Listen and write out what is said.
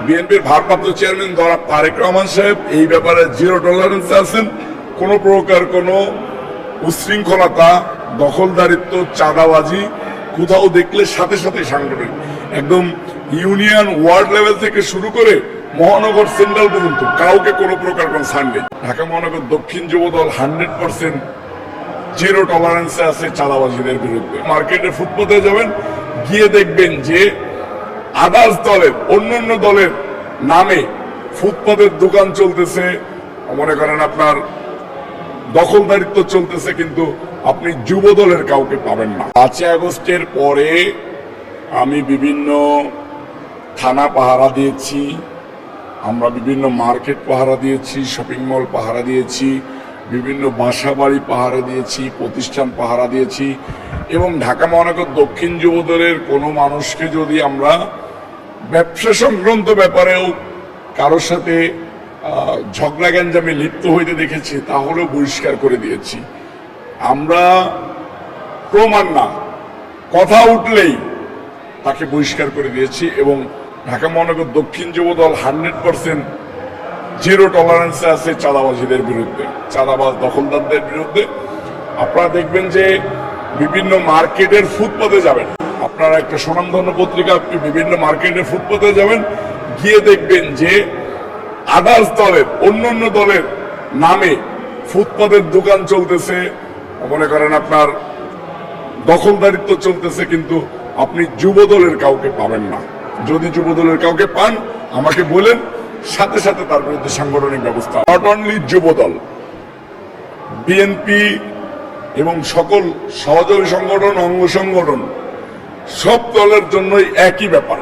বিএনপির ভারপ্রাপ্ত চেয়ারম্যান জনাব তারেক রহমান সাহেব এই ব্যাপারে জিরো টলারেন্সে আছেন। কোন প্রকার কোনো উশৃঙ্খলতা, দখলদারিত্ব, চাঁদাবাজি কোথাও দেখলে সাথে সাথে সাংগঠনিক একদম ইউনিয়ন ওয়ার্ড লেভেল থেকে শুরু করে মহানগর সেন্ট্রাল পর্যন্ত কাউকে কোনো প্রকার কোনো ছাড় নেই। ঢাকা মহানগর দক্ষিণ যুবদল 100% জিরো টলারেন্সে আছে চাঁদাবাজিদের বিরুদ্ধে। মার্কেটে ফুটপাতে যাবেন, গিয়ে দেখবেন যে আদার্স দলের, অন্যান্য দলের নামে ফুটপাতের দোকান চলতেছে, মনে করেন আপনার দখলদারিত্ব চলতেছে, কিন্তু আপনি যুব দলের কাউকে পাবেন না। 5 আগস্টের পরে আমি বিভিন্ন থানা পাহারা দিয়েছি, আমরা বিভিন্ন মার্কেট পাহারা দিয়েছি, শপিং মল পাহারা দিয়েছি, বিভিন্ন বাসা বাড়ি পাহারা দিয়েছি, প্রতিষ্ঠান পাহারা দিয়েছি। এবং ঢাকা মহানগর দক্ষিণ যুবদলের কোনো মানুষকে যদি আমরা ব্যবসা সংক্রান্ত ব্যাপারেও কারোর সাথে ঝগড়া গ্যাঞ্জামে লিপ্ত হইতে দেখেছি, তাহলেও বহিষ্কার করে দিয়েছি। আমরা প্রমাণ না, কথা উঠলেই তাকে বহিষ্কার করে দিয়েছি। এবং ঢাকা মহানগর দক্ষিণ যুবদল 100% জিরো টলারেন্সে আছে চাঁদাবাজিদের বিরুদ্ধে, চাঁদাবাজ দখলদারদের বিরুদ্ধে। আপনারা দেখবেন যে বিভিন্ন মার্কেটের ফুটপাতে যাবেন, আপনারা একটা স্বনামধন্য পত্রিকা, বিভিন্ন মার্কেটের ফুটপাতে যাবেন, গিয়ে দেখবেন যে আদার্স দলের, অন্যান্য দলের নামে ফুটপাতের দোকান চলতেছে, মনে করেন আপনার দখলদারিত্ব চলতেছে, কিন্তু আপনি যুব দলের কাউকে পাবেন না। যদি যুব দলের কাউকে পান আমাকে বলেন, সাথে সাথে তার বিরুদ্ধে সাংগঠনিক ব্যবস্থা। নট অনলি যুব দল, বিএনপি এবং সকল সহযোগী সংগঠন, অঙ্গ সংগঠন, সব দলের জন্যই একই ব্যাপার।